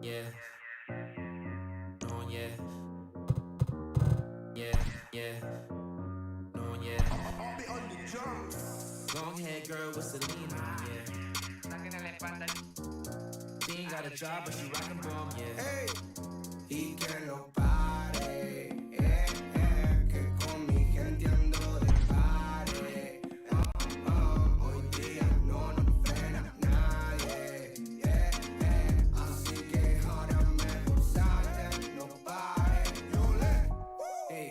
Yeah. Oh yeah. Yeah, yeah. Oh yeah. Long hair girl with Celine on, yeah. She ain't got a job, but she rockin' bomb, yeah. Hey, y que no pare, que con mi gente ando de pare. Hoy día no nos frena nadie, así que ahora mejor salte, no pare. Hey.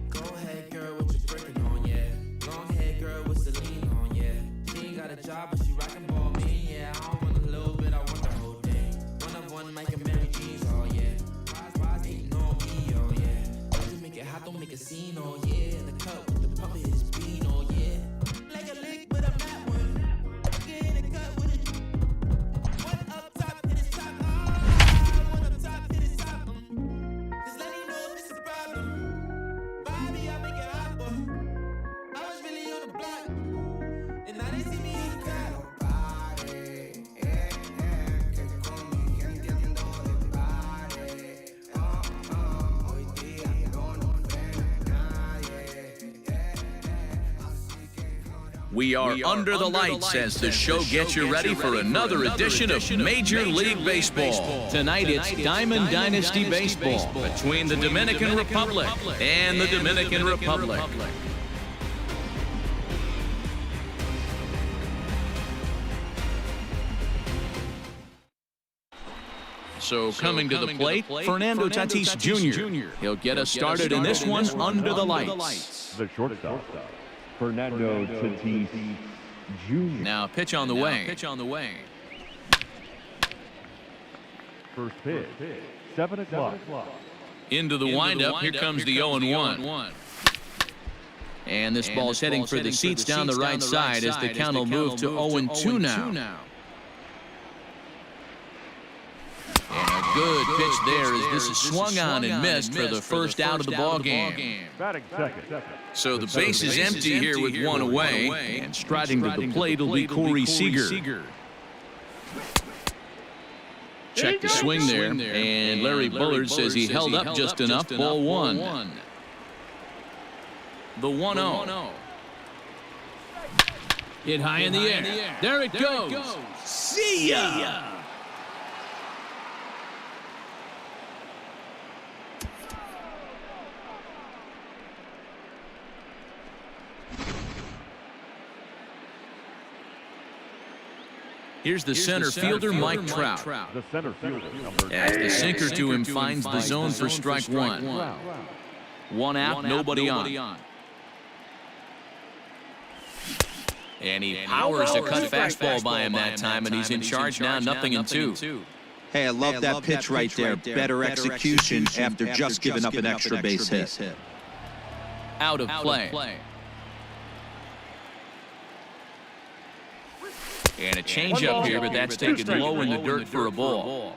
Go ahead, girl, what you breaking on, yeah. Long hair girl with Celine on, yeah. She ain't got a job, but she rockin' ball, me, yeah. I don't want a little bit, I want the whole thing. One of one, Mike and Mary G's, oh yeah. Rise, hating on me, oh yeah. Don't make it hot, don't make a scene, oh yeah. In the cup with the pump of his bean, oh yeah. Like a lick, but I'm not one. Get in the cut with it. One up top, hit his top, one up top, hit his top. Just let me know if it's a problem. Bobby, I make it hot, boy. I was really on the block, and now they see me in the car. No pare, que con mi gente ando de pare. Hoy día no nos frena nadie, así que ahora. We are under the lights as the show gets you ready for another edition of Major League Baseball. Tonight it's Diamond Dynasty Baseball between the Dominican Republic and the Dominican Republic. So coming to the plate, Fernando Tatis Jr. He'll get us started in this one under the lights. The shortstop, Fernando Tatis Jr. Now pitch on the way. First pitch, 7 o'clock. Into the windup, here comes the 0-1. And this ball's heading for the seats down the right side as the count will move to 0-2 now. And a good pitch there as this is swung on and missed for the first out of the ball game. Batting second. So the base is empty here with one away. And striding to the plate will be Corey Seager. Check the swing there. And Larry Bullard says he held up just enough. Ball one. The 1-0. Hit high in the air. There it goes. See ya! Here's the center fielder, Mike Trout. The center fielder, number As the sinker to him finds the zone for strike one. One out, nobody on. And he powers to cut fastball by him that time, and he's in charge now, 0-2. Hey, I love that pitch right there. Better execution after just giving up an extra base hit. Out of play. And a changeup here, but that's taken low in the dirt for a ball.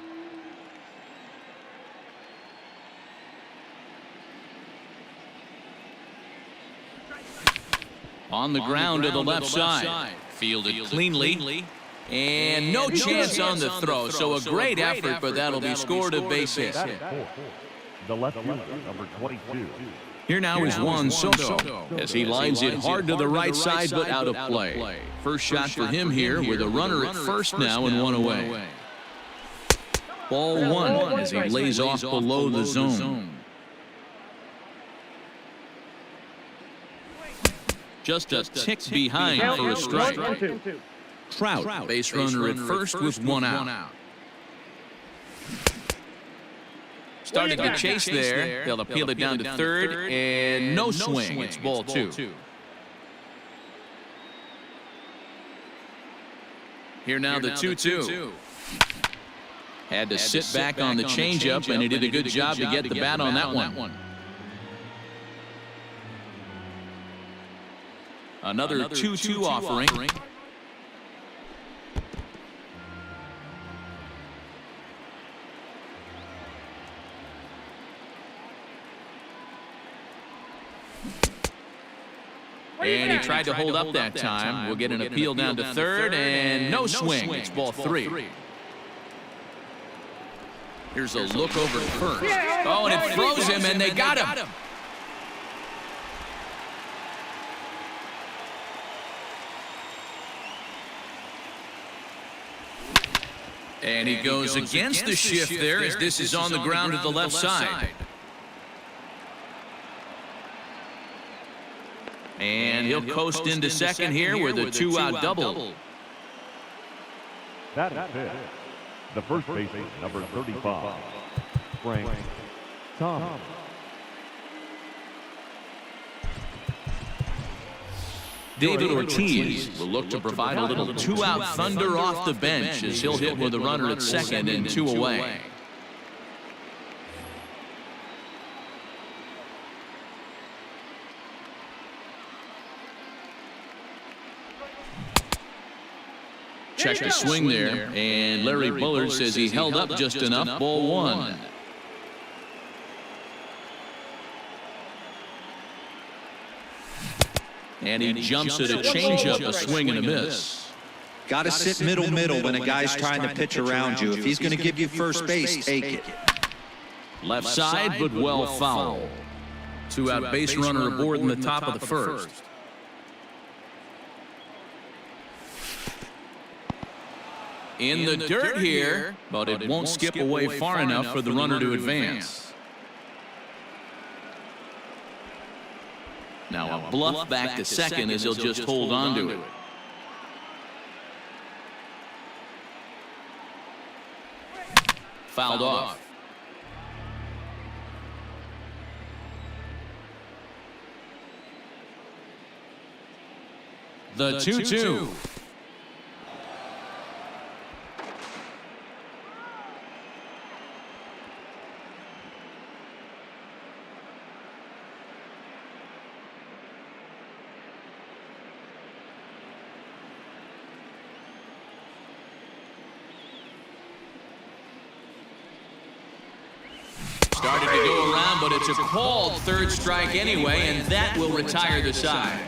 On the ground to the left side. Fielded cleanly. And no chance on the throw, so a great effort, but that'll be scored a base hit. the left fielder, number 22. Here now is Juan Soto as he lines it hard to the right side, but out of play. First shot for him here with a runner at first now and one away. Ball one as he lays off below the zone. Just a tick behind for a strike. Trout, base runner at first with 1 out. Started to chase there. They'll appeal it down to third, and no swing. It's ball 2. Here now the 2-2. Had to sit back on the changeup, and he did a good job to get the bat on that one. Another 2-2 offering. And he tried to hold up that time. We'll get an appeal down to third, and no swing. It's ball 3. Here's a look over to first. Oh, and it froze him, and they got him. And he goes against the shift there as this is on the ground to the left side. And he'll coast into second here with a 2-out double. That is it. The first baseman, number 35, Frank Thomas. David Ortiz will look to provide a little 2-out thunder off the bench as he'll hit with a runner at second and 2 away. Check the swing there, and Larry Bullard says he held up just enough. Ball 1. And he jumps at a changeup, a swing and a miss. Got to sit middle when a guy's trying to pitch around you. If he's going to give you first base, take it. Left side, but well foul. 2-out base runner aboard in the top of the first. In the dirt here, but it won't skip away far enough for the runner to advance. Now a bluff back to second as he'll just hold on to it. Fouled off. The 2-2. Started to go around, but it's a called third strike anyway, and that will retire the side.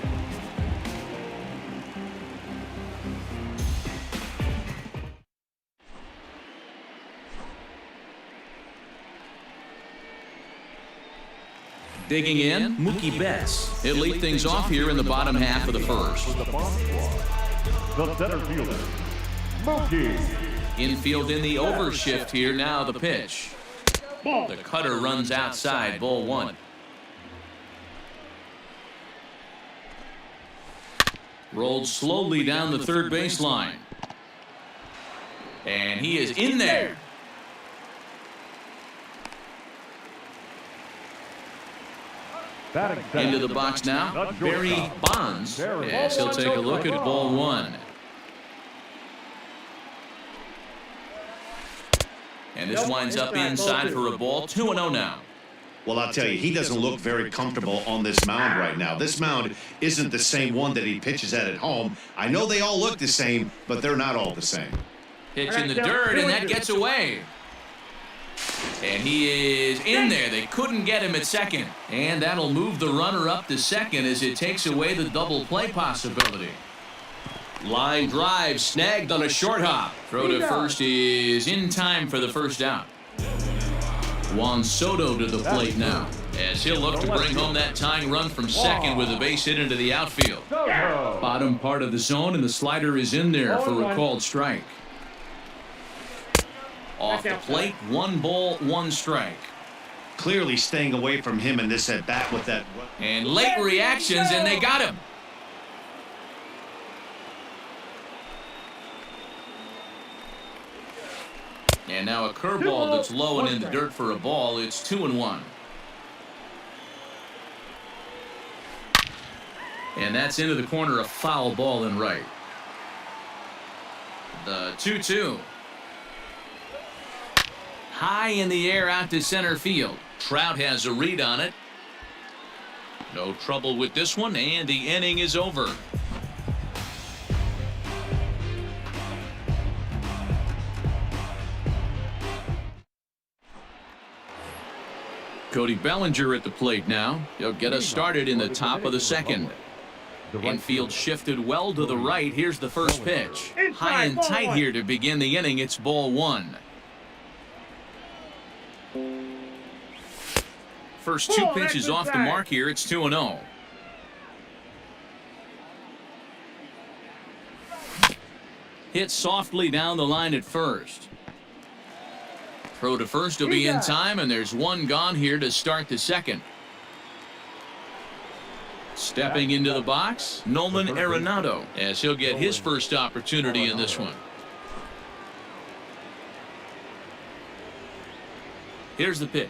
Digging in, Mookie Betts. He'll lead things off here in the bottom half of the first. The center fielder, Mookie. Infield in the overshift here now, the pitch. The cutter runs outside, ball 1. Rolled slowly down the third baseline. And he is in there. Into the box now, Barry Bonds. Yes, he'll take a look at ball 1. And this winds up inside for a ball. 2-0 now. Well, I'll tell you, he doesn't look very comfortable on this mound right now. This mound isn't the same one that he pitches at home. I know they all look the same, but they're not all the same. Pitch in the dirt, and that gets away. And he is in there. They couldn't get him at second. And that'll move the runner up to second as it takes away the double play possibility. Line drive snagged on a short hop. Throw to first is in time for the first out. Juan Soto to the plate now, as he'll look to bring home that tying run from second with a base hit into the outfield. Bottom part of the zone, and the slider is in there for a called strike. Off the plate, 1 ball, 1 strike. Clearly staying away from him in this at-bat with that. And late reactions, and they got him. And now a curveball that's low and in the dirt for a ball. It's 2-1. And that's into the corner, a foul ball in right. The 2-2. High in the air out to center field. Trout has a read on it. No trouble with this one, and the inning is over. Cody Bellinger at the plate now. He'll get us started in the top of the second. Infield shifted well to the right. Here's the first pitch. High and tight here to begin the inning. It's ball one. First two pitches off the mark here. It's 2-0. Hit softly down the line at first. Throw to first will be in time, and there's one gone here to start the second. Stepping into the box, Nolan Arenado, as he'll get his first opportunity in this one. Here's the pitch.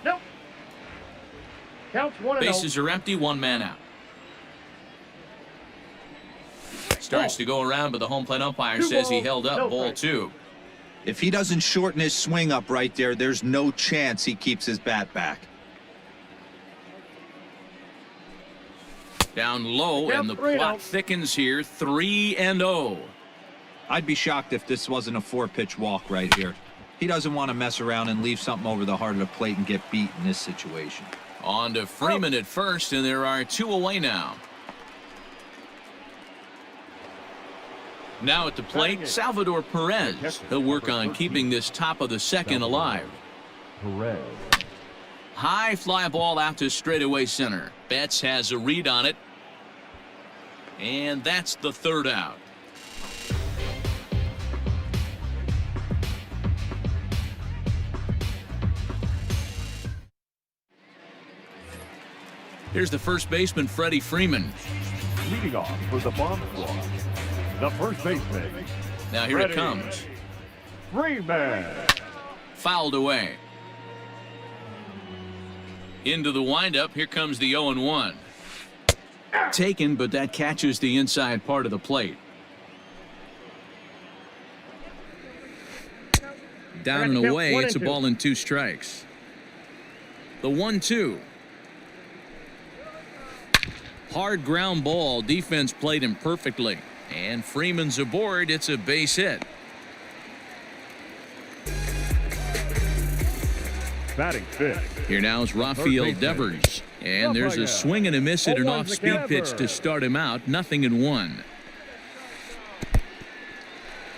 Nope. Counts 1-0. Bases are empty, one man out. Starts to go around, but the home plate umpire says he held up ball two. If he doesn't shorten his swing up right there, there's no chance he keeps his bat back. Down low, and the plot thickens here, 3-0. I'd be shocked if this wasn't a 4-pitch walk right here. He doesn't want to mess around and leave something over the heart of the plate and get beat in this situation. On to Freeman at first, and there are two away now. Now at the plate, Salvador Perez. He'll work on keeping this top of the second alive. Perez. High fly ball out to straightaway center. Betts has a read on it. And that's the third out. Here's the first baseman, Freddie Freeman. Leading off for the bomb squad, the first baseman. Now here it comes. Freeman. Fouled away. Into the windup. Here comes the 0-1. Taken, but that catches the inside part of the plate. Down and away. It's a ball and two strikes. The 1-2. Hard ground ball. Defense played him perfectly. And Freeman's aboard. It's a base hit. Batting fifth. Here now is Rafael Devers. And there's a swing and a miss at an off-speed pitch to start him out. 0-1.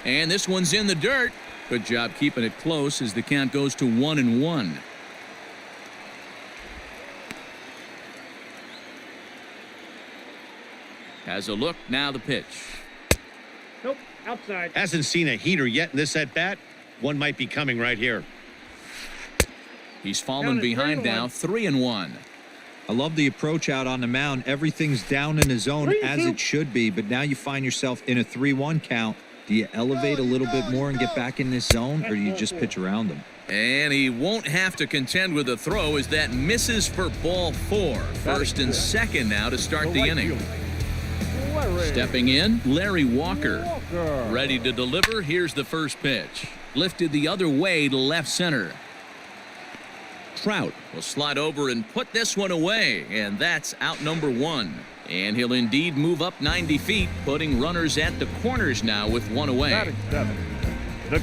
And this one's in the dirt. Good job keeping it close as the count goes to 1-1. Has a look, now the pitch. Nope, outside. Hasn't seen a heater yet in this at-bat. One might be coming right here. He's fallen behind now, 3-1. I love the approach out on the mound. Everything's down in the zone as it should be, but now you find yourself in a 3-1 count. Do you elevate a little bit more and get back in this zone, or do you just pitch around them? And he won't have to contend with a throw as that misses for ball 4. First and second now to start the inning. Stepping in, Larry Walker. Ready to deliver. Here's the first pitch. Lifted the other way to left center. Trout will slide over and put this one away, and that's out number 1. And he'll indeed move up 90 feet, putting runners at the corners now with one away.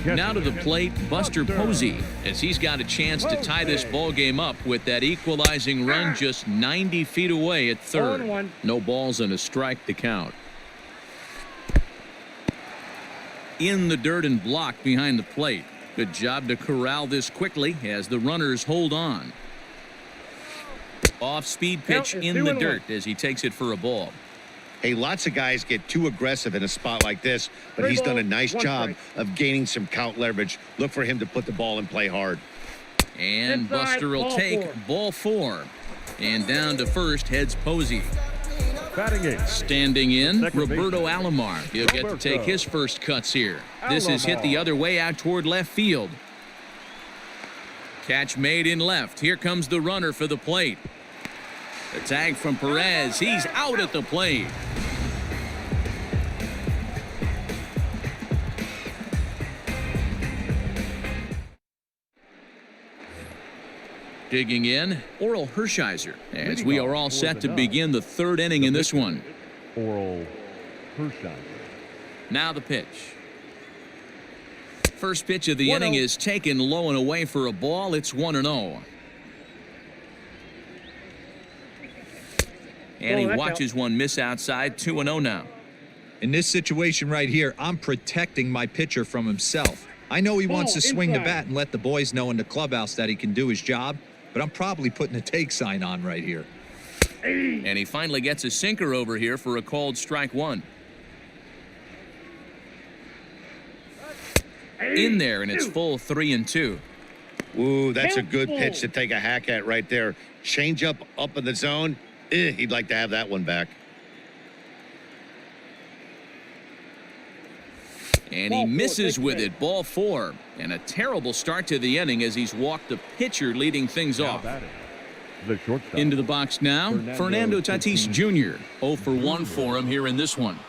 Now to the plate, Buster Posey, as he's got a chance to tie this ball game up with that equalizing run just 90 feet away at third. No balls and a strike to count. In the dirt and blocked behind the plate. Good job to corral this quickly as the runners hold on. Off-speed pitch in the dirt as he takes it for a ball. Hey, lots of guys get too aggressive in a spot like this, but he's done a nice job of gaining some count leverage. Look for him to put the ball in play hard. And Buster will take ball 4. And down to first heads Posey. Batting eighth. Standing in, Second Roberto baseman. Alomar. He'll get to take his first cuts here. This is hit the other way out toward left field. Catch made in left. Here comes the runner for the plate. The tag from Perez. He's out at the plate. Digging in, Oral Hershiser, as we are all set to begin the third inning in this one. Oral Hershiser. Now the pitch. First pitch of the inning is taken low and away for a ball. It's 1-0. And he watches one miss outside. 2-0 now. In this situation right here, I'm protecting my pitcher from himself. I know he wants to swing the bat and let the boys know in the clubhouse that he can do his job, but I'm probably putting a take sign on right here. And he finally gets a sinker over here for a called strike one. In there, and it's full 3-2. Ooh, that's a good pitch to take a hack at right there. Change up in the zone. He'd like to have that one back. And he misses with it. Ball 4. And a terrible start to the inning as he's walked the pitcher leading things off. The shortstop. Into the box now, Fernando Tatis Jr. 0 for 1 for him here in this one.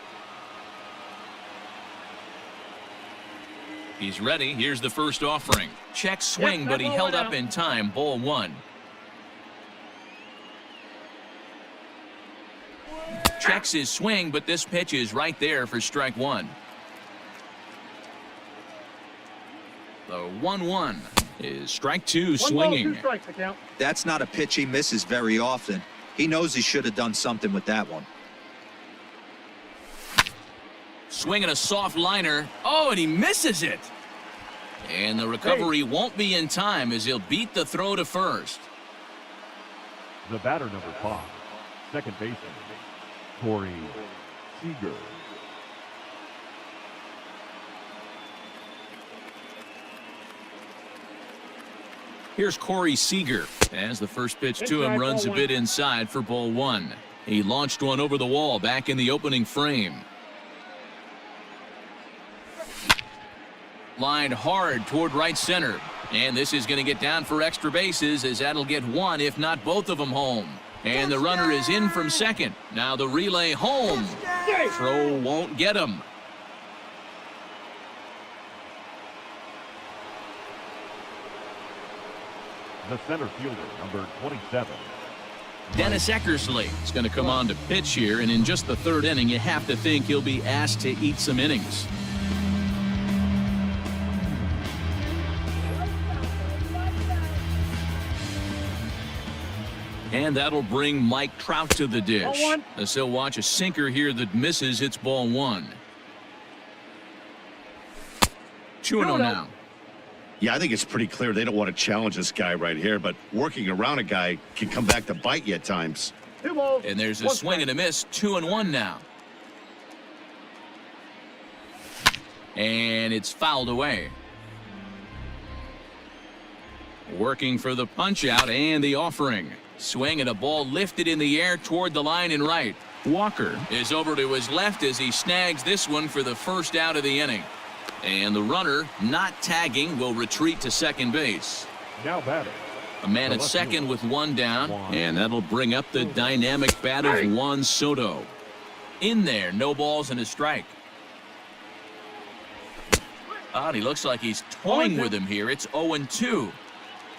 He's ready. Here's the first offering. Check swing, but he held up in time. Ball 1. Checks his swing, but this pitch is right there for strike 1. The 1-1 is strike 2 swinging. That's not a pitch he misses very often. He knows he should have done something with that one. Swinging a soft liner. Oh, and he misses it. And the recovery won't be in time as he'll beat the throw to first. The batter, number 5, second baseman, Corey Seager. Here's Corey Seager as the first pitch to him runs a bit inside for ball 1. He launched one over the wall back in the opening frame. Lined hard toward right center. And this is going to get down for extra bases as that'll get one, if not both of them, home. And the runner is in from second. Now the relay home. Throw won't get him. The center fielder, number 27. Dennis Eckersley is going to come on to pitch here, and in just the third inning, you have to think he'll be asked to eat some innings. And that'll bring Mike Trout to the dish. As he'll watch a sinker here that misses. It's ball 1. 2-0 now. Yeah, I think it's pretty clear they don't want to challenge this guy right here, but working around a guy can come back to bite you at times. And there's a swing and a miss. 2-1 now. And it's fouled away. Working for the punch out and the offering. Swing and a ball lifted in the air toward the line and right. Walker is over to his left as he snags this one for the first out of the inning. And the runner, not tagging, will retreat to second base. Now batting. A man at second with one down, and that'll bring up the dynamic bat of Juan Soto. In there, no balls and a strike. And he looks like he's toying with him here. It's 0-2.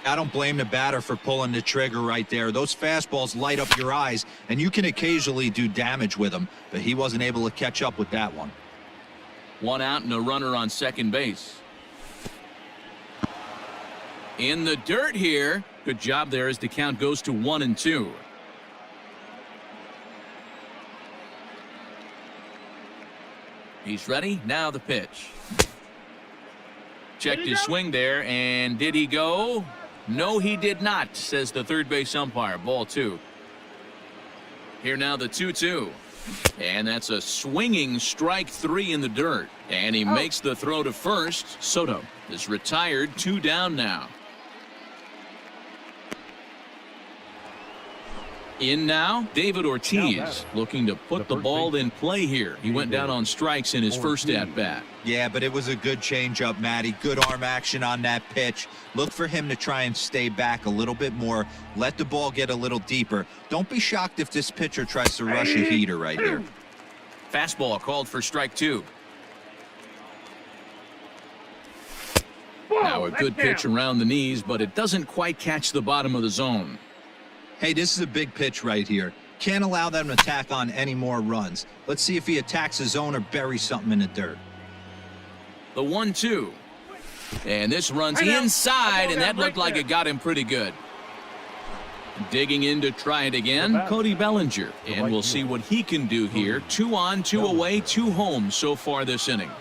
I don't blame the batter for pulling the trigger right there. Those fastballs light up your eyes, and you can occasionally do damage with them, but he wasn't able to catch up with that one. One out and a runner on second base. In the dirt here. Good job there as the count goes to 1-2. He's ready. Now the pitch. Checked his swing there, and did he go? No, he did not, says the third base umpire. Ball 2. Here now the 2-2. And that's a swinging strike 3 in the dirt. And he makes the throw to first. Soto is retired. 2 down now. In now, David Ortiz looking to put the ball in play here. He went down on strikes in his first at-bat. Yeah, but it was a good changeup, Matty. Good arm action on that pitch. Look for him to try and stay back a little bit more. Let the ball get a little deeper. Don't be shocked if this pitcher tries to rush a heater right here. Fastball called for strike 2. Whoa, Now a good pitch around the knees, but it doesn't quite catch the bottom of the zone. Hey, this is a big pitch right here. Can't allow them to tack on any more runs. Let's see if he attacks his zone or buries something in the dirt. The 1-2. And this runs inside, and that looked like it got him pretty good. Digging in to try it again, Cody Bellinger. And we'll see what he can do here. 2 on, 2 away, 2 home so far this inning.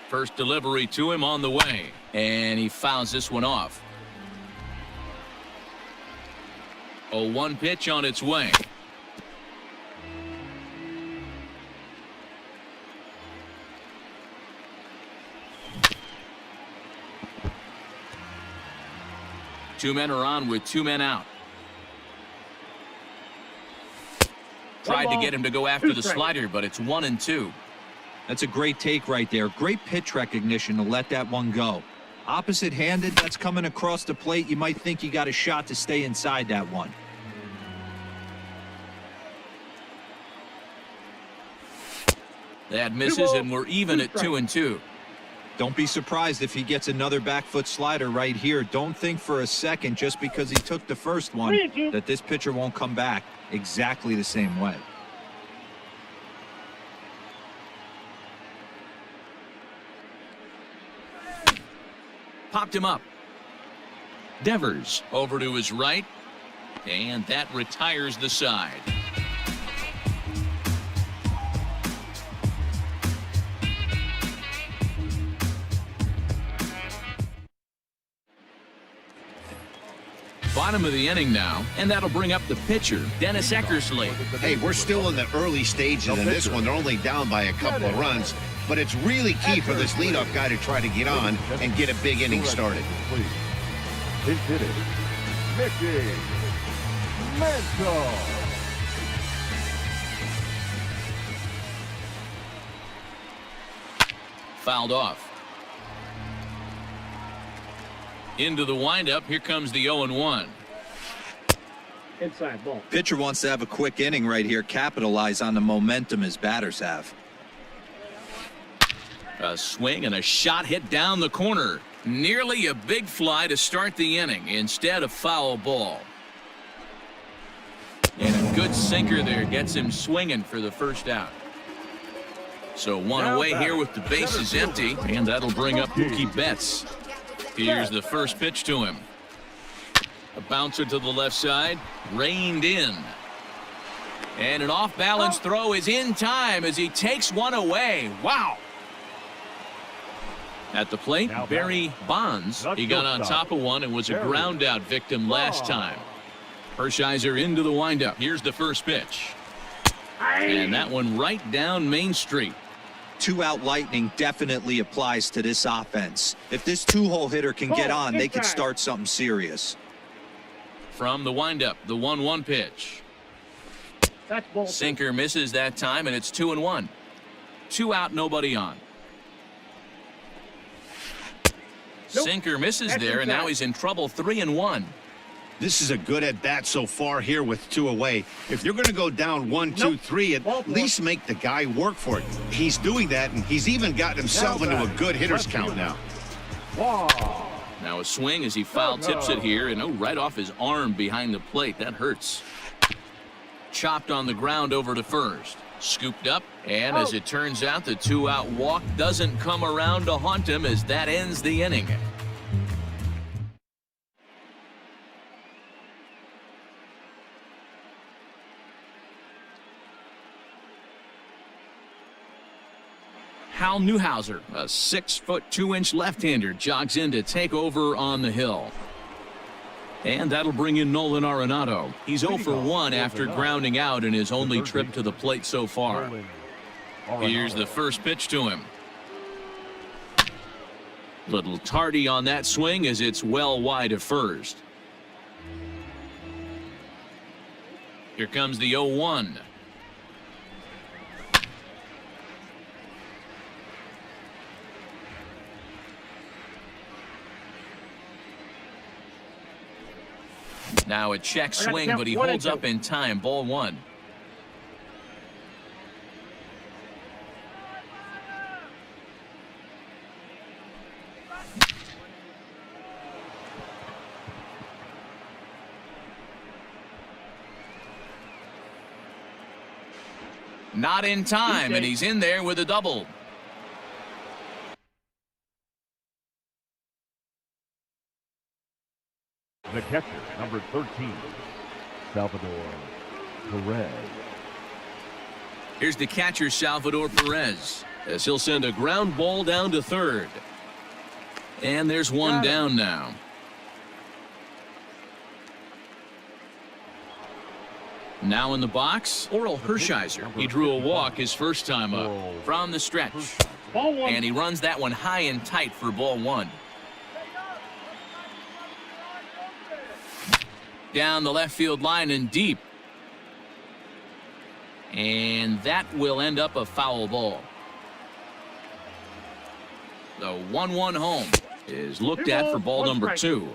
First delivery to him on the way, and he fouls this one off. 0-1 pitch on its way. Two men are on with 2 men out. Tried to get him to go after the slider, but it's 1-2. That's a great take right there. Great pitch recognition to let that one go. Opposite-handed, that's coming across the plate. You might think you got a shot to stay inside that one. That misses, and we're even at 2-2. Don't be surprised if he gets another back foot slider right here. Don't think for a second, just because he took the first one, that this pitcher won't come back exactly the same way. Popped him up. Devers over to his right, and that retires the side. Bottom of the inning now, and that'll bring up the pitcher, Dennis Eckersley. Hey, we're still in the early stages in this one. They're only down by a couple of runs, but it's really key for this leadoff guy to try to get on and get a big inning started. His hitting, Mickey Mantle. Fouled off. Into the windup. Here comes the 0-1. Inside ball. Pitcher wants to have a quick inning right here, capitalize on the momentum his batters have. A swing and a shot hit down the corner. Nearly a big fly to start the inning. Instead, a foul ball. And a good sinker there gets him swinging for the first out. So one away here with the bases empty, and that'll bring up Mookie Betts. Here's the first pitch to him. A bouncer to the left side, reined in. And an off-balance throw is in time as he takes one away. Wow. At the plate, Barry Bonds. He got on top of one and was a ground-out victim last time. Hershiser into the windup. Here's the first pitch. And that one right down Main Street. 2-out lightning definitely applies to this offense. If this 2-hole hitter can get on, they could start something serious. From the windup, the 1-1 pitch. That's ball. Sinker misses that time, and it's 2-1. 2 out, nobody on. Sinker misses there, and now he's in trouble. 3-1. This is a good at-bat so far here with 2 away. If you're going to go down 1, 2, 3, at least make the guy work for it. He's doing that, and he's even gotten himself into a good hitter's count now. Now a swing as he foul tips it here, and right off his arm behind the plate. That hurts. Chopped on the ground over to first. Scooped up, and as it turns out, the 2-out walk doesn't come around to haunt him as that ends the inning. Hal Newhouser, a 6-foot 2-inch left-hander, jogs in to take over on the hill. And that'll bring in Nolan Arenado. He's 0 for 1 after grounding out in his only trip to the plate so far. Here's the first pitch to him. Little tardy on that swing as it's well wide of first. Here comes the 0-1. Now a check swing, but he holds up in time. Ball 1. Not in time, and he's in there with a double. The catcher, number 13, Salvador Perez. Here's the catcher, Salvador Perez, as he'll send a ground ball down to third. And there's one down now. Now in the box, Oral Hershiser. He drew a walk his first time up from the stretch. And he runs that one high and tight for ball 1. Down the left field line and deep. And that will end up a foul ball. The 1-1 home is looked at for ball number 2.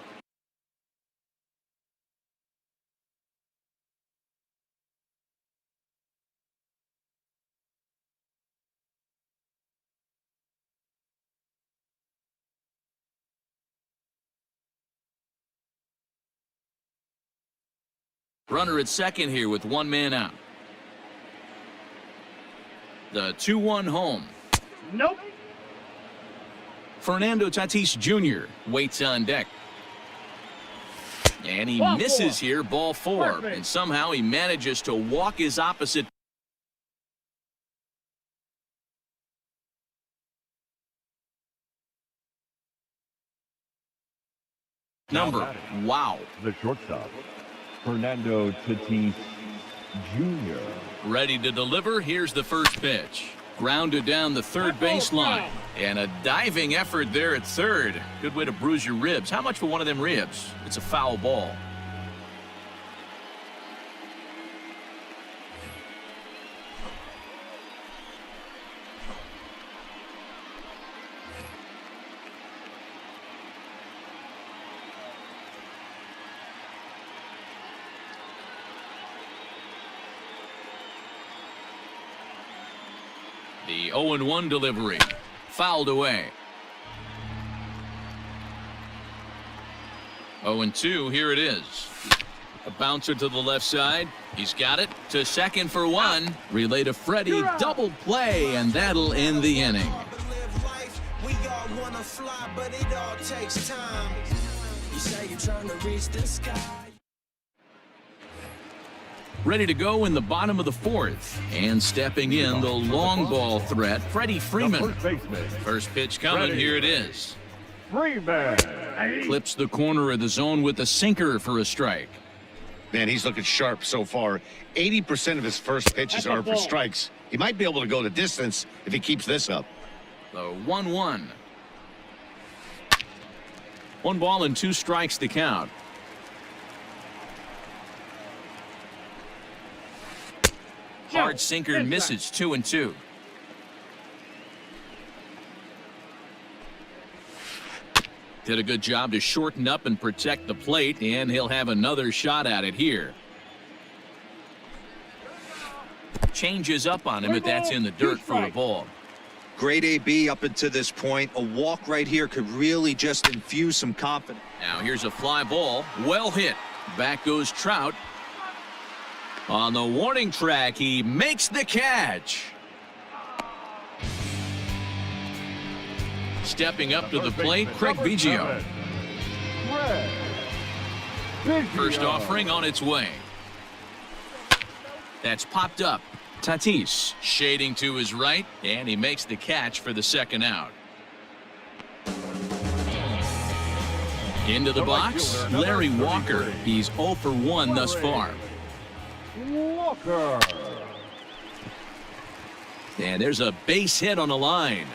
Runner at second here with one man out. The 2-1 home. Nope. Fernando Tatis Jr. waits on deck. And he misses here, ball 4. Perfect. And somehow he manages to walk his opposite. Number. Wow. The shortstop, Fernando Tatis Jr. Ready to deliver. Here's the first pitch. Grounded down the third baseline. And a diving effort there at third. Good way to bruise your ribs. How much for one of them ribs? It's a foul ball. The 0-1 delivery. Fouled away. 0-2, here it is. A bouncer to the left side. He's got it to second for one. Relay to Freddie. Double play, and that'll end the inning. We all wanna fly, but it all takes time. You say you're trying to reach the sky. Ready to go in the bottom of the 4th. And stepping in, the long ball threat, Freddie Freeman. First pitch coming, here it is. Freeman. Clips the corner of the zone with a sinker for a strike. Man, he's looking sharp so far. 80% of his first pitches are for strikes. He might be able to go the distance if he keeps this up. The 1-1. 1 ball and 2 strikes to count. Hard sinker misses. 2-2. Did a good job to shorten up and protect the plate, and he'll have another shot at it here. Changes up on him, but that's in the dirt for a ball. Great AB up until this point. A walk right here could really just infuse some confidence. Now here's a fly ball. Well hit. Back goes Trout. On the warning track, he makes the catch. Stepping up to the plate, Craig Biggio. First offering on its way. That's popped up. Tatis shading to his right, and he makes the catch for the second out. Into the box, Larry Walker. He's 0 for 1 thus far. Walker. And there's a base hit on the line.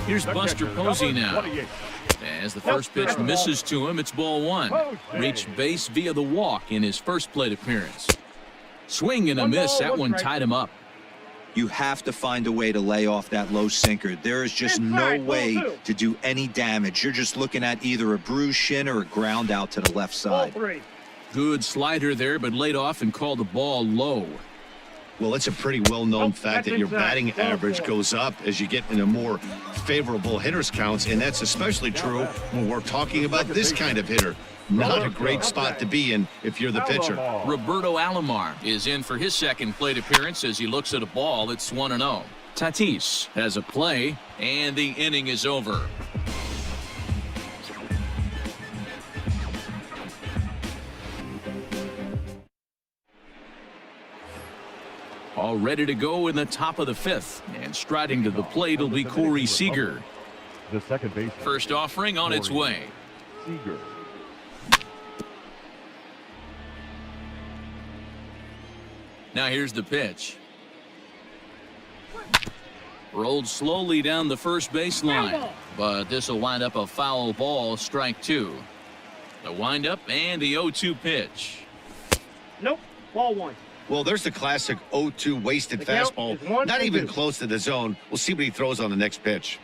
Here's Buster Posey now. As the first pitch misses to him, it's ball one. Reached base via the walk in his first plate appearance. Swing and a miss. That one tied him up. You have to find a way to lay off that low sinker. There is just no way to do any damage. You're just looking at either a bruised shin or a ground out to the left side. Good slider there, but laid off and called the ball low. Well, it's a pretty well-known fact that your batting average goes up as you get into more favorable hitters counts, and that's especially true when we're talking about this kind of hitter. Not a great spot to be in if you're the pitcher. Roberto Alomar is in for his second plate appearance as he looks at a ball that's 1-0. Tatis has a play, and the inning is over. All ready to go in the top of the fifth, and striding to the plate will be Corey Seager. The second baseman. First offering on its way. Seager. Now here's the pitch. Rolled slowly down the first baseline, but this will wind up a foul ball, strike two. The windup and the 0-2 pitch. Nope, ball one. Well, there's the classic 0-2 wasted fastball. Not even close to the zone. We'll see what he throws on the next pitch.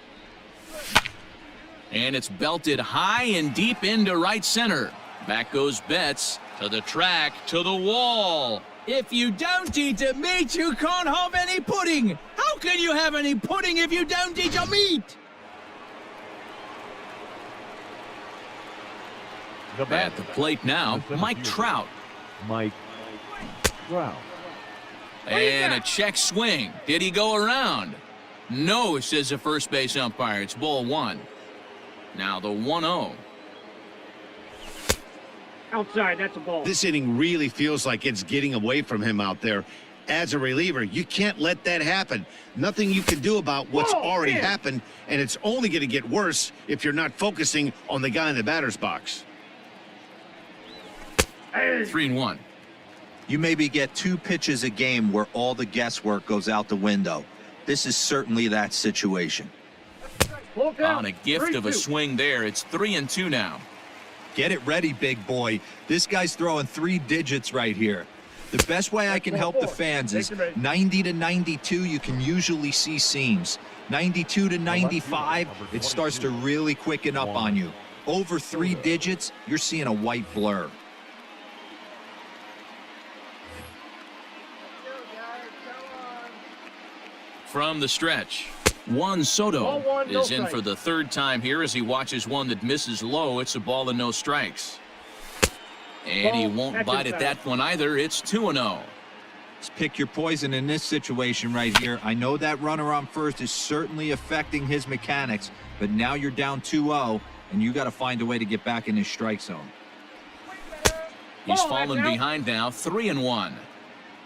And it's belted high and deep into right center. Back goes Betts to the track, to the wall. If you don't eat the meat, you can't have any pudding. How can you have any pudding if you don't eat your meat? At the plate now, Mike Trout. Mike Trout. And a check swing. Did he go around? No, says the first base umpire. It's ball one. Now the 1-0. Outside, that's a ball. This inning really feels like it's getting away from him out there. As a reliever, you can't let that happen. Nothing you can do about what's already happened, and it's only going to get worse if you're not focusing on the guy in the batter's box. 3-1. You maybe get 2 pitches a game where all the guesswork goes out the window. This is certainly that situation. On a gift of a swing there, it's 3-2 now. Get it ready, big boy. This guy's throwing 3 digits right here. The best way I can help the fans is 90 to 92, you can usually see seams. 92 to 95, it starts to really quicken up on you. Over 3 digits, you're seeing a white blur. From the stretch, Juan Soto is in for the 3rd time here as he watches one that misses low. It's a ball and no strikes. And he won't bite at that one either. It's 2-0. Let's pick your poison in this situation right here. I know that runner on first is certainly affecting his mechanics, but now you're down 2-0, and you got to find a way to get back in his strike zone. He's fallen behind now, 3-1.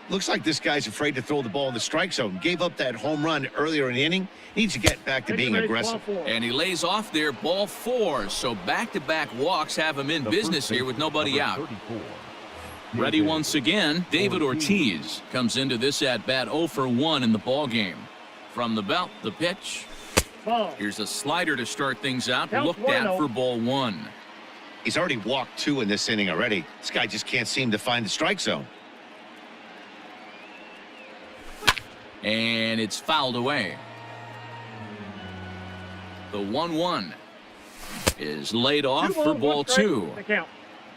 Looks like this guy's afraid to throw the ball in the strike zone. Gave up that home run earlier in the inning. Needs to get back to being aggressive. And he lays off there, ball 4. So back-to-back walks have him in business here with nobody out. Ready once again, David Ortiz comes into this at-bat 0 for 1 in the ballgame. From the belt, the pitch. Here's a slider to start things out, looked at for ball 1. He's already walked 2 in this inning already. This guy just can't seem to find the strike zone. And it's fouled away. The 1-1 is laid off for ball 2.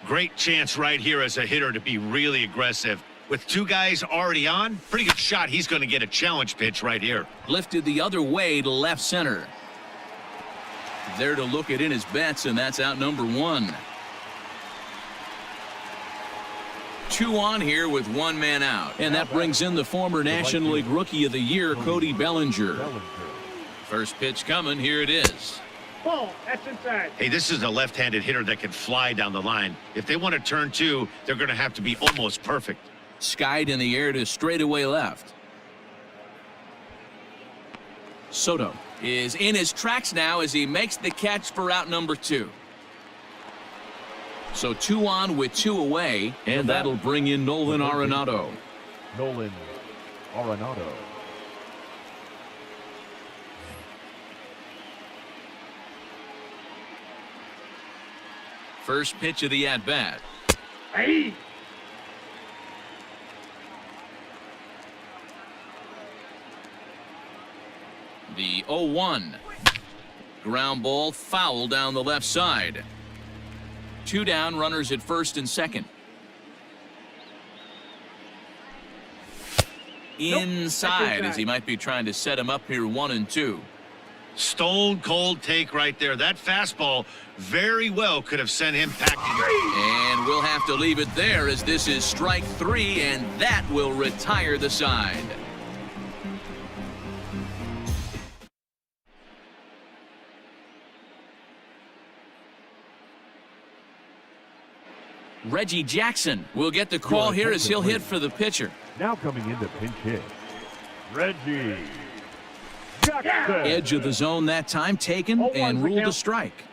Great chance right here as a hitter to be really aggressive. With 2 guys already on, pretty good shot. He's going to get a challenge pitch right here. Lifted the other way to left center. There to look it in his bets, and that's out number 1. 2 on here with 1 man out. And that brings in the former National League Rookie of the Year, Cody Bellinger. First pitch coming, here it is. Ball, that's inside. Hey, this is a left-handed hitter that can fly down the line. If they want to turn 2, they're going to have to be almost perfect. Skied in the air to straightaway left. Soto is in his tracks now as he makes the catch for out number 2. So 2 on with 2 away, and that'll bring in Nolan Arenado. Nolan Arenado. First pitch of the at-bat. Hey. The 0-1. Ground ball foul down the left side. 2 down, runners at first and second. Inside, as he might be trying to set him up here 1-2. Stone cold take right there. That fastball very well could have sent him packing. And we'll have to leave it there as this is strike 3, and that will retire the side. Reggie Jackson will get the call here as he'll hit for the pitcher. Now coming into pinch hit, Reggie Jackson. Edge of the zone that time taken and ruled a strike.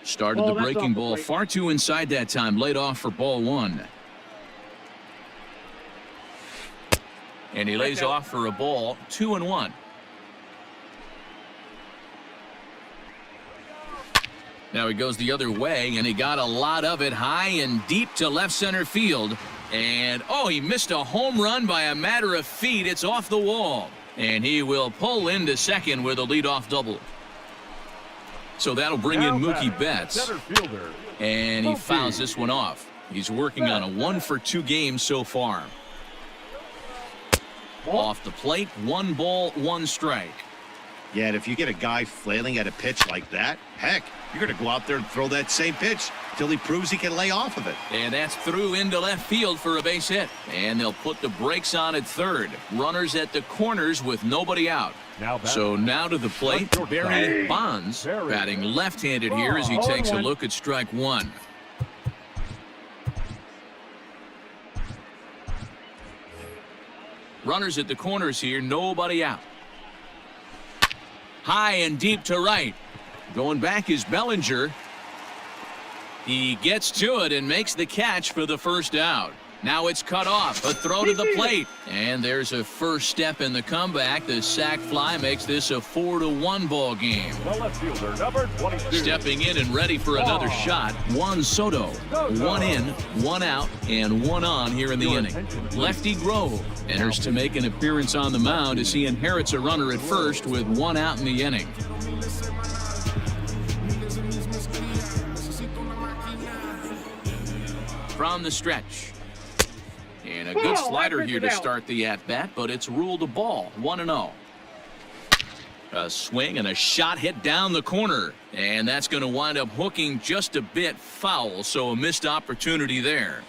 Started the breaking ball far too inside that time, laid off for ball 1. And he lays off for a ball, 2-1. Now he goes the other way, and he got a lot of it high and deep to left center field. And, oh, he missed a home run by a matter of feet. It's off the wall. And he will pull into second with a leadoff double. So that'll bring in Mookie Betts. And he fouls this one off. He's working on a 1-for-2 game so far. Off the plate, 1 ball, 1 strike. Yeah, and if you get a guy flailing at a pitch like that, heck, you're going to go out there and throw that same pitch till he proves he can lay off of it. And that's through into left field for a base hit. And they'll put the brakes on at third. Runners at the corners with nobody out. So now to the plate, Barry Bonds, batting left-handed here as he takes a look at strike 1. Runners at the corners here, nobody out. High and deep to right. Going back is Bellinger. He gets to it and makes the catch for the first out. Now it's cut off. A throw to the plate. And there's a first step in the comeback. The sac fly makes this a 4-1 ball game. The left fielder, number 22. Stepping in and ready for another shot, Juan Soto. 1 in, 1 out, and 1 on here in the inning. Lefty Grove enters to make an appearance on the mound as he inherits a runner at first with 1 out in the inning. From the stretch. And a good slider here to start the at-bat, but it's ruled a ball, 1-0. A swing and a shot hit down the corner, and that's going to wind up hooking just a bit foul, so a missed opportunity there.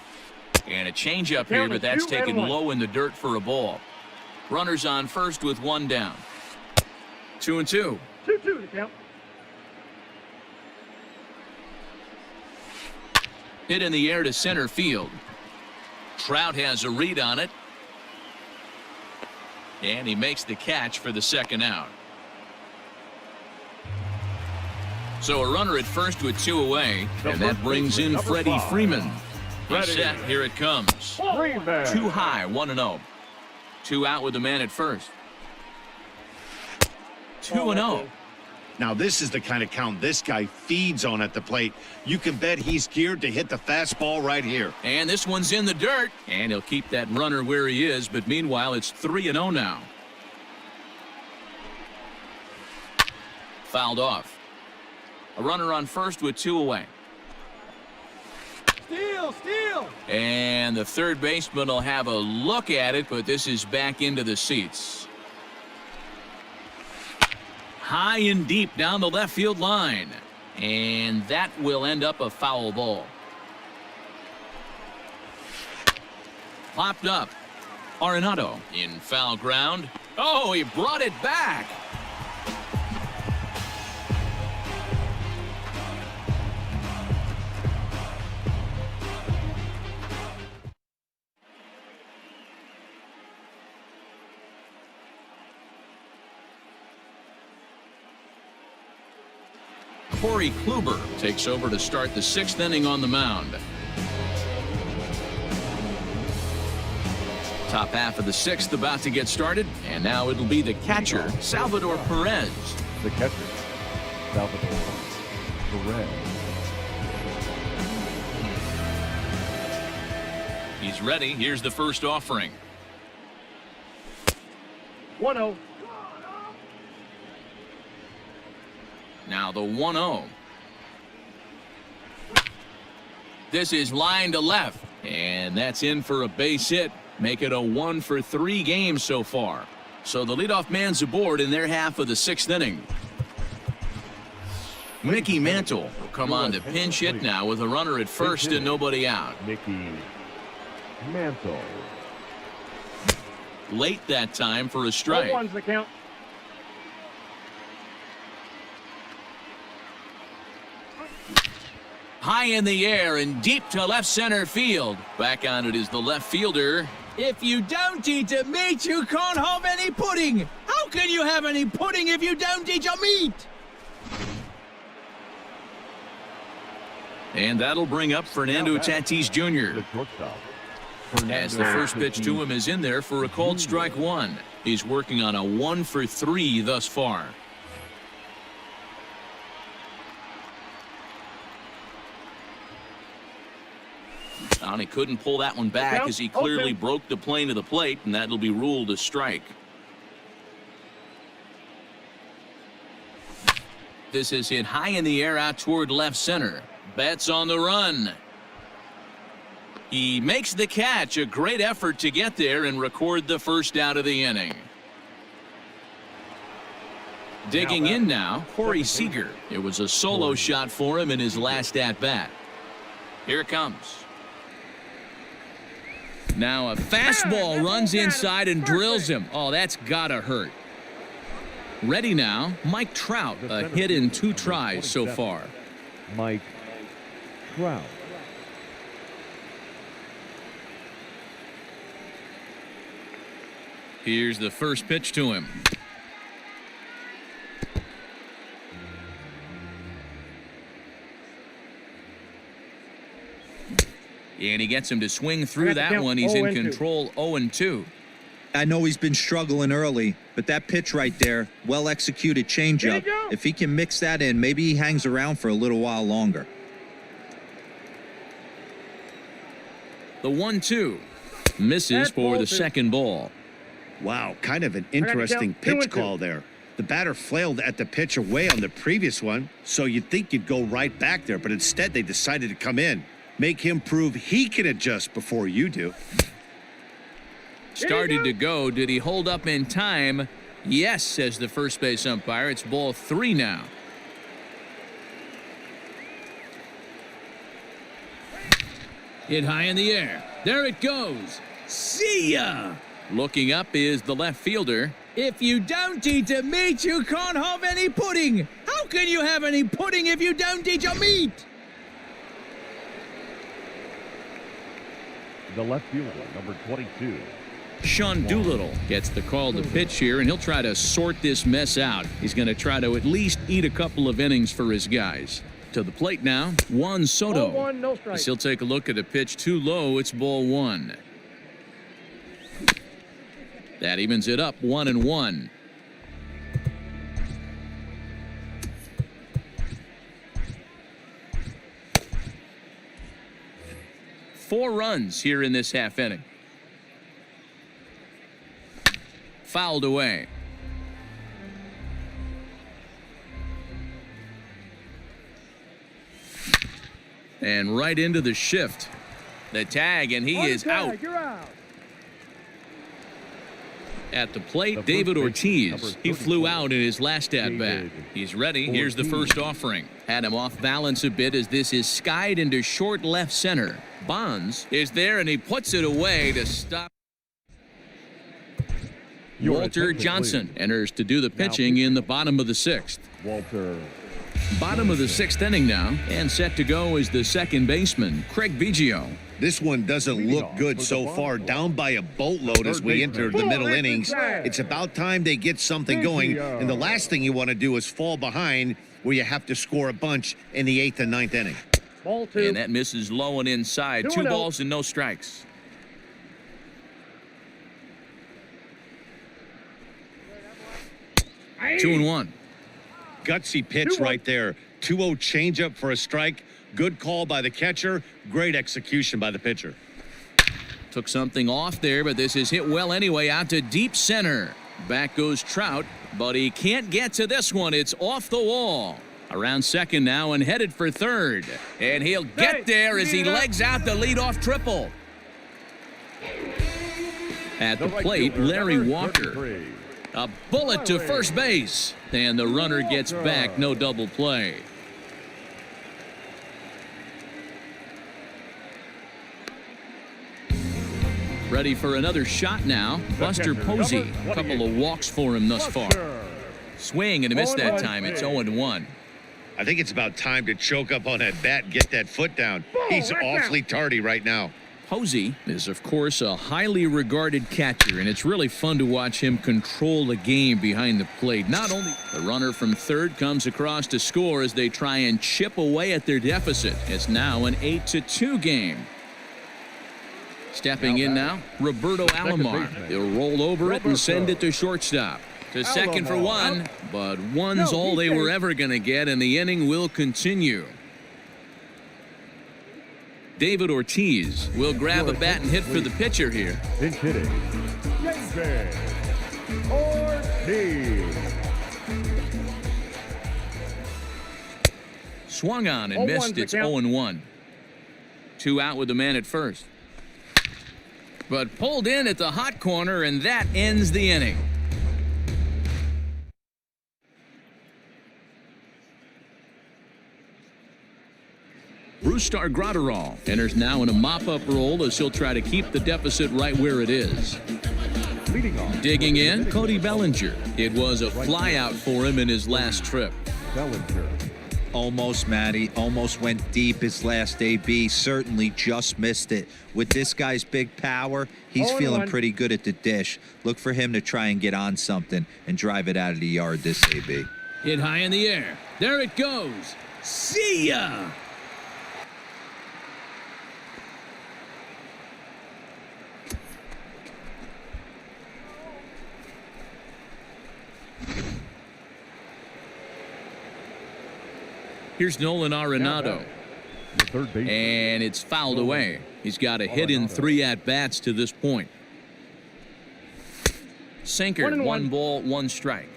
And a changeup here, but that's taken low in the dirt for a ball. Runners on first with 1 down. 2-2. 2-2 to count. Hit in the air to center field. Trout has a read on it. And he makes the catch for the second out. So a runner at first with 2 away. And that brings in Freddie Freeman. He's set. Here it comes. 2 high, 1-0. 2 out with the man at first. 2-0. Now, this is the kind of count this guy feeds on at the plate. You can bet he's geared to hit the fastball right here. And this one's in the dirt. And he'll keep that runner where he is. But meanwhile, it's 3-0 now. Fouled off. A runner on first with 2 away. Steal! And the third baseman will have a look at it, but this is back into the seats. High and deep down the left field line. And that will end up a foul ball. Popped up. Arenado in foul ground. Oh, he brought it back. Corey Kluber takes over to start the 6th inning on the mound. Top half of the 6th about to get started, and now it'll be the catcher, Salvador Perez. The catcher, Salvador Perez. He's ready. Here's the first offering. 1-0. Now the 1-0. This is line to left. And that's in for a base hit. Make it a 1 for 3 games so far. So the leadoff man's aboard in their half of the 6th inning. Mickey Mantle will come on to pinch hit now with a runner at first and nobody out. Mickey Mantle. Late that time for a strike. 1's the count. High in the air and deep to left center field. Back on it is the left fielder. If you don't eat a meat, you can't have any pudding. How can you have any pudding if you don't eat your meat? And that'll bring up Fernando Tatis Jr. The shortstop. As the first pitch to him is in there for a called strike 1. He's working on a 1 for 3 thus far. And he couldn't pull that one back as he clearly broke the plane of the plate, and that'll be ruled a strike. This is hit high in the air out toward left center. Betts on the run. He makes the catch. A great effort to get there and record the first out of the inning. Digging in now, Corey Seager. It was a solo shot for him in his last at-bat. Here it comes. Now a fastball runs inside and drills him. Oh, that's gotta hurt. Ready now, Mike Trout. A hit in 2 tries so far. Mike Trout. Here's the first pitch to him. And he gets him to swing through that one. He's in control 0-2. I know he's been struggling early, but that pitch right there, well-executed changeup. If he can mix that in, maybe he hangs around for a little while longer. The 1-2 misses for the second ball. Wow, kind of an interesting pitch call there. The batter flailed at the pitch away on the previous one, so you'd think you'd go right back there, but instead they decided to come in. Make him prove he can adjust before you do. Started to go. Did he hold up in time? Yes, says the first base umpire. It's ball 3 now. Hit high in the air. There it goes. See ya! Looking up is the left fielder. If you don't eat a meat, you can't have any pudding. How can you have any pudding if you don't eat your meat? The left fielder, number 22. Sean Doolittle gets the call to pitch here, and he'll try to sort this mess out. He's going to try to at least eat a couple of innings for his guys. To the plate now, Juan Soto. 1, no strike. As he'll take a look at a pitch too low. It's ball 1. That evens it up 1-1. Four runs here in this half inning. Fouled away. And right into the shift. The tag, and he is out. You're out. At the plate, David Ortiz. He flew out in his last at-bat. He's ready. Here's the first offering. Had him off balance a bit as this is skied into short left center. Bonds is there, and he puts it away to stop. Walter Johnson enters to do the pitching in the bottom of the 6th. Walter. Bottom of the 6th inning now, and set to go is the second baseman, Craig Biggio. This one doesn't look good so far, down by a boatload as we enter the middle innings. It's about time they get something going, and the last thing you want to do is fall behind where you have to score a bunch in the 8th and 9th inning. Ball 2. And that misses low and inside. 2 balls and no strikes. Hey. 2-1. gutsy pitch right there. 2-0 changeup for a strike. Good call by the catcher. Great execution by the pitcher. Took something off there, but this is hit well anyway, out to deep center. Back goes Trout, but he can't get to this one. It's off the wall. Around second now and headed for third. And he'll get there as he legs out the leadoff triple. At the plate, Larry Walker. A bullet to first base. And the runner gets back, no double play. Ready for another shot now. Buster Posey. A couple of walks for him thus far. Swing and a miss that time. It's 0-1. I think it's about time to choke up on that bat and get that foot down. He's awfully tardy right now. Posey is, of course, a highly regarded catcher, and it's really fun to watch him control the game behind the plate. Not only the runner from third comes across to score as they try and chip away at their deficit. It's now an 8-2 game. Stepping in now, Roberto Alomar. He'll roll over it and send it to shortstop. To second for one, but one's all they were ever going to get, and the inning will continue. David Ortiz will grab a bat and hit for the pitcher here. Pinch hitting, David Ortiz. Swung on and missed. It's 0-1. 2 out with the man at first. But pulled in at the hot corner, and that ends the inning. Brustar Graterol enters now in a mop-up role as he'll try to keep the deficit right where it is. Digging in, Cody Bellinger. It was a flyout for him in his last trip. Bellinger. Almost, Matty. Almost went deep his last AB. Certainly just missed it. With this guy's big power, he's feeling pretty good at the dish. Look for him to try and get on something and drive it out of the yard this AB. Hit high in the air. There it goes. See ya! Here's Nolan Arenado. And it's fouled away. He's got a hit in 3 at-bats to this point. Sinker, 1 ball, 1 strike.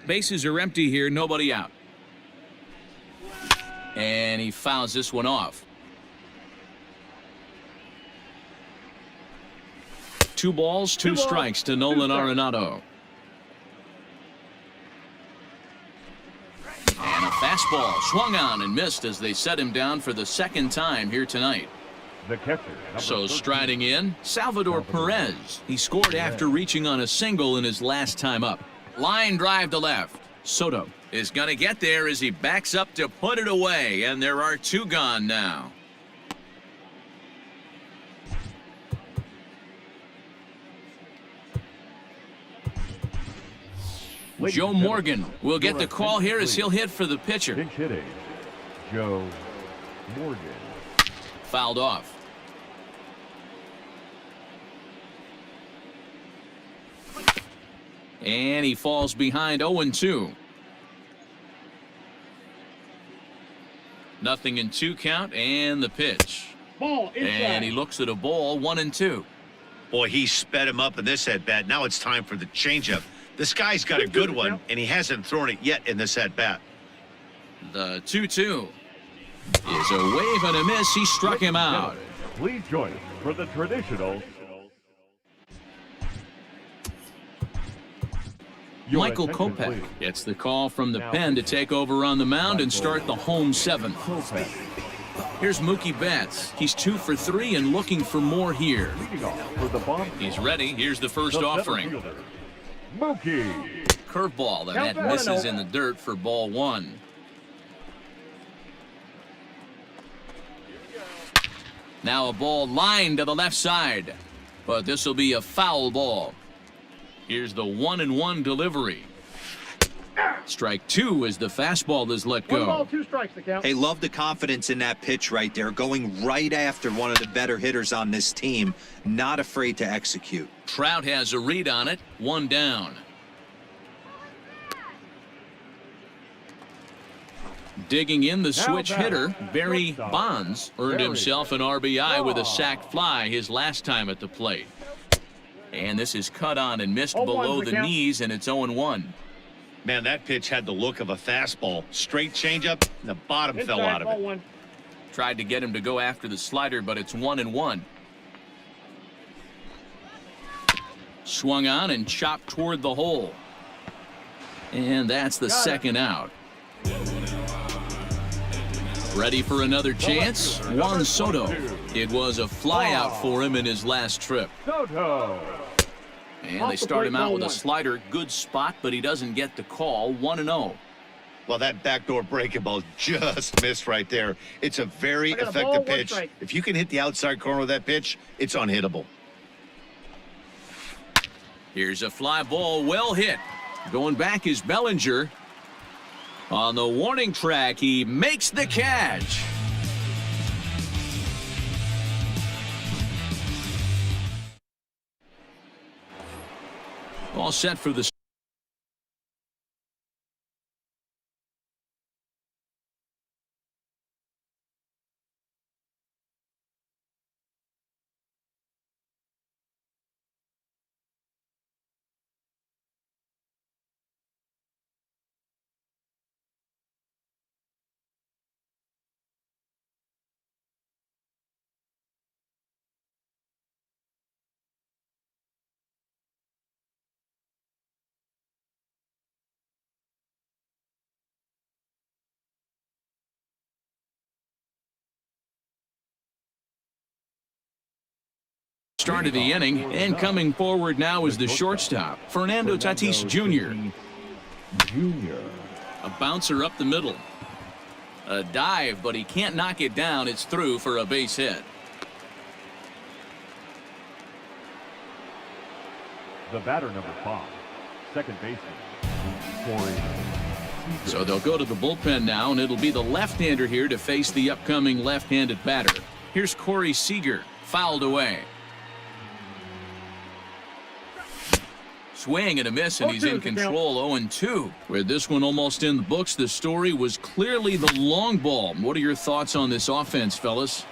Bases are empty here, nobody out. And he fouls this one off. 2 balls, 2 strikes to Nolan Arenado. And a fastball swung on and missed as they set him down for the 2nd time here tonight. The catcher. So striding in, Salvador Perez. He scored after reaching on a single in his last time up. Line drive to left. Soto is going to get there as he backs up to put it away, and there are 2 gone now. Joe Morgan will get the call here as he'll hit for the pitcher. Pinch hitting, Joe Morgan. Fouled off. And he falls behind 0-2. Nothing in 2 count, and the pitch. Ball inside. And he looks at a ball, 1-2. Boy, he sped him up in this at-bat. Now it's time for the changeup. This guy's got a good one, and he hasn't thrown it yet in this at-bat. The 2-2 is a wave and a miss. He struck him out. Please join us for the traditional Michael Kopech gets the call from the pen to take over on the mound and start the home 7th. Here's Mookie Betts. He's 2 for 3 and looking for more here. He's ready. Here's the first offering. Mookie. Curveball that misses in the dirt for ball 1. Now a ball lined to the left side, but this will be a foul ball. Here's the 1-1 delivery. Strike 2 as the fastball is let go. 1 ball, 2 strikes, the count. Hey, love the confidence in that pitch right there. Going right after one of the better hitters on this team. Not afraid to execute. Trout has a read on it. 1 down. Digging in, the switch hitter, Barry Bonds, earned himself an RBI with a sac fly his last time at the plate. And this is cut on and missed below the knees, and it's 0-1. Man, that pitch had the look of a fastball. Straight changeup, and the bottom fell out of it. Tried to get him to go after the slider, but it's 1-1. Swung on and chopped toward the hole. And that's the second out. Ready for another chance? Juan Soto. It was a flyout for him in his last trip. And they start him out with a slider. Good spot, but he doesn't get the call. 1-0. Well, that backdoor breaking ball just missed right there. It's a very effective pitch. If you can hit the outside corner of that pitch, it's unhittable. Here's a fly ball, well hit. Going back is Bellinger. On the warning track, he makes the catch. All set for the start of the inning, and coming forward now is the shortstop, Fernando Tatis Jr. A bouncer up the middle. A dive, but he can't knock it down. It's through for a base hit. The batter, number 5, second baseman, Corey. So they'll go to the bullpen now, and it'll be the left-hander here to face the upcoming left-handed batter. Here's Corey Seager, fouled away. Swing and a miss, and he's in control. 0-2. With this one almost in the books, the story was clearly the long ball. What are your thoughts on this offense, fellas?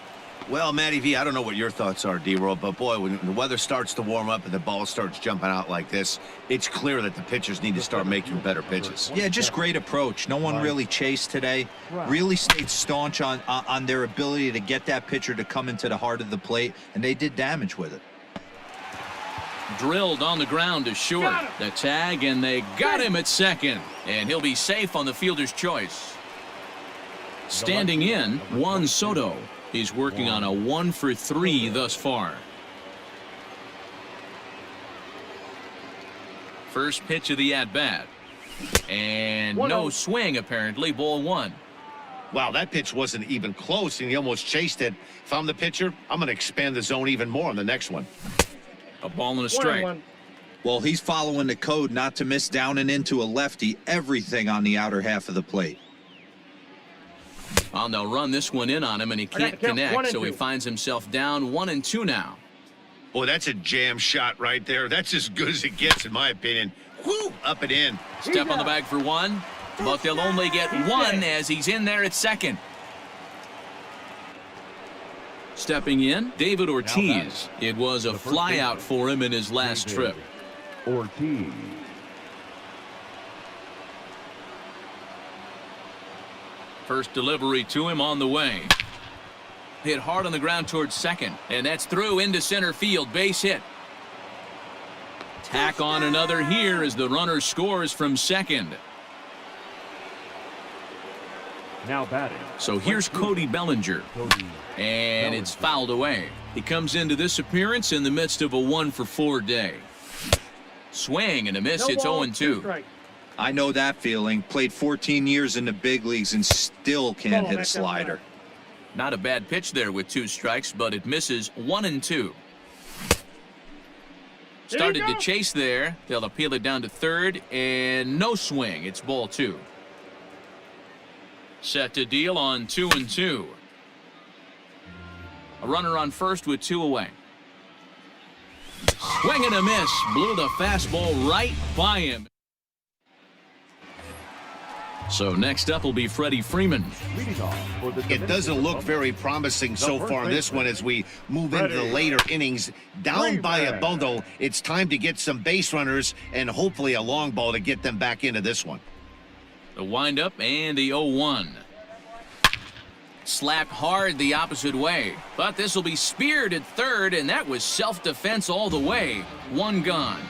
Well, Matty V, I don't know what your thoughts are, D-Roll, but boy, when the weather starts to warm up and the ball starts jumping out like this, it's clear that the pitchers need to start making better pitches. Yeah, just great approach. No one really chased today. Really stayed staunch on their ability to get that pitcher to come into the heart of the plate, and they did damage with it. Drilled on the ground to short. The tag, and they got him at second. And he'll be safe on the fielder's choice. Standing in, Juan Soto. He's working on a 1-for-3 thus far. First pitch of the at-bat. And no swing, apparently. Ball 1. Wow, that pitch wasn't even close, and he almost chased it. If I'm the pitcher, I'm going to expand the zone even more on the next one. A ball and a strike. Well, he's following the code not to miss down and into a lefty. Everything on the outer half of the plate. Well, they'll run this one in on him, and he can't connect, so he finds himself down 1-2 now. Boy, that's a jam shot right there. That's as good as it gets, in my opinion. Whoo, up and in. Step on the bag for one, but they'll only get one as he's in there at second. Stepping in, David Ortiz. It was a flyout for him in his last trip. Ortiz. First delivery to him on the way. Hit hard on the ground towards second, and that's through into center field. Base hit. Tack on another here as the runner scores from second. Now batting. So here's Cody Bellinger. And it's fouled away. He comes into this appearance in the midst of a 1-for-4 day. Swing and a miss. It's 0-2. I know that feeling. Played 14 years in the big leagues and still can't hit a slider. Not a bad pitch there with 2 strikes, but it misses. 1-2. Started to chase there. They'll appeal it down to third, and no swing. It's ball 2. Set to deal on 2-2. A runner on first with 2 away. Swing and a miss. Blew the fastball right by him. So next up will be Freddie Freeman. Leading off for the It doesn't look very promising so far in this one as we move into the later innings. Down by a bundle, it's time to get some base runners and hopefully a long ball to get them back into this one. The windup and the 0-1. Slapped hard the opposite way, but this will be speared at third, and that was self-defense all the way. One gone.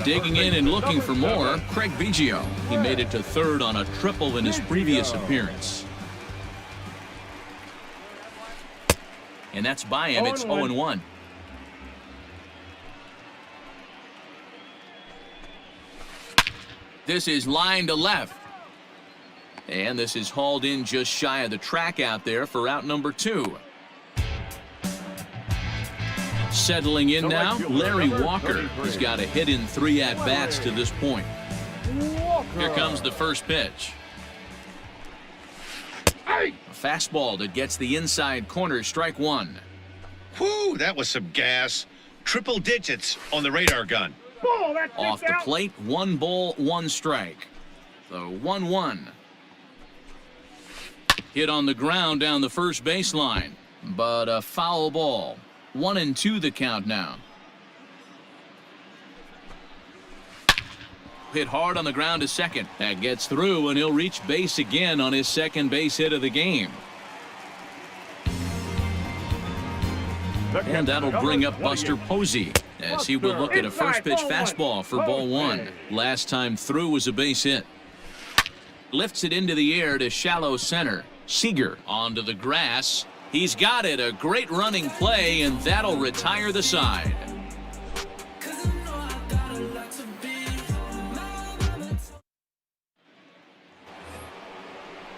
Digging in and looking for more, Craig Biggio. He made it to third on a triple in his previous appearance. And that's by him. It's 0-1. This is line to left. And this is hauled in just shy of the track out there for out number 2. Settling in now, Larry Walker. He's got a hit in 3 at-bats to this point. Here comes the first pitch. A fastball that gets the inside corner, strike 1. Whew, that was some gas. Triple digits on the radar gun. Off the plate, 1 ball, 1 strike. So 1-1. Hit on the ground down the first baseline, but a foul ball. 1-2 the count now. Hit hard on the ground to second. That gets through, and he'll reach base again on his second base hit of the game. And that'll bring up Buster Posey as he will look at a first pitch fastball for ball 1. Last time through was a base hit. Lifts it into the air to shallow center. Seager onto the grass. He's got it. A great running play, and that'll retire the side.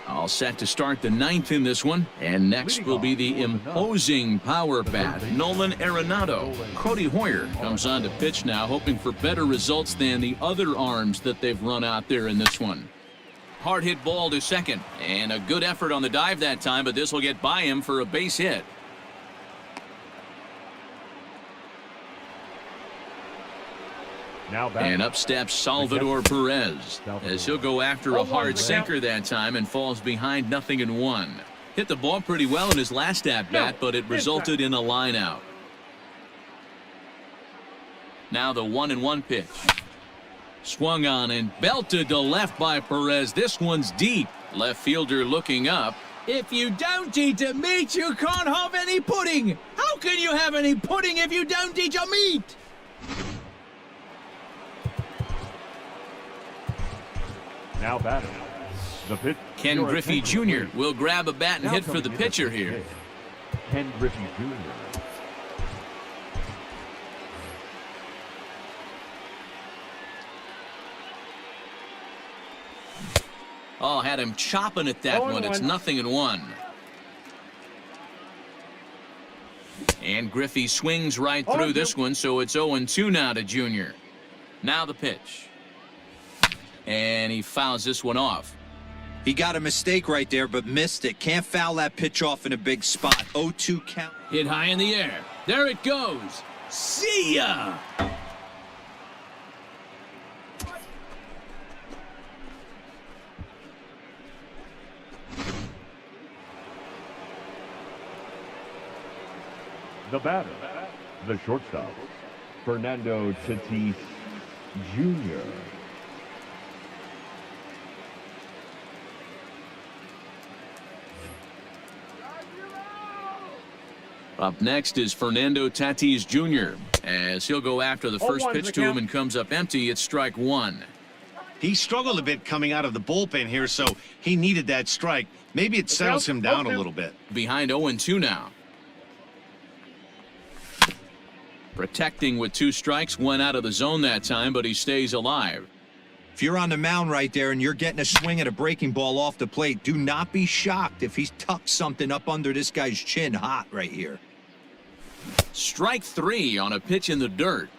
All set to start the 9th in this one. And next will be the imposing power bat, Nolan Arenado. Cody Hoyer comes on to pitch now, hoping for better results than the other arms that they've run out there in this one. Hard hit ball to second, and a good effort on the dive that time, but this will get by him for a base hit. And up steps Salvador Perez as he'll go after a hard sinker that time and falls behind 0-1. Hit the ball pretty well in his last at-bat, but it resulted in a line out. Now the 1-1 pitch. Swung on and belted to left by Perez. This one's deep. Left fielder looking up. If you don't eat a meat, you can't have any pudding. How can you have any pudding if you don't eat your meat? Now batting. The pitch. Ken Griffey Jr. will grab a bat and hit for the pitcher here. Ken Griffey Jr. Oh, had him chopping at that one. It's 0-1. And Griffey swings right through this one, so it's 0-2 now to Junior. Now the pitch. And he fouls this one off. He got a mistake right there, but missed it. Can't foul that pitch off in a big spot. 0-2 count. Hit high in the air. There it goes. See ya! The batter, the shortstop, Fernando Tatis Jr. Up next is Fernando Tatis Jr. as he'll go after the first pitch to him and comes up empty. It's strike 1. He struggled a bit coming out of the bullpen here, so he needed that strike. Maybe it settles him down a little bit. Behind 0-2 now. Protecting with 2 strikes, went out of the zone that time, but he stays alive. If you're on the mound right there and you're getting a swing at a breaking ball off the plate, do not be shocked if he's tucked something up under this guy's chin hot right here. Strike 3 on a pitch in the dirt.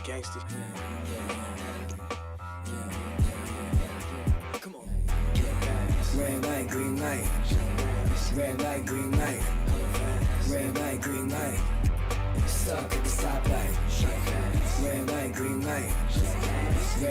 Gangster. Come on. Red light, green light. Red light, green light. Red light, green light. Stuck at the stoplight. Red light, green light.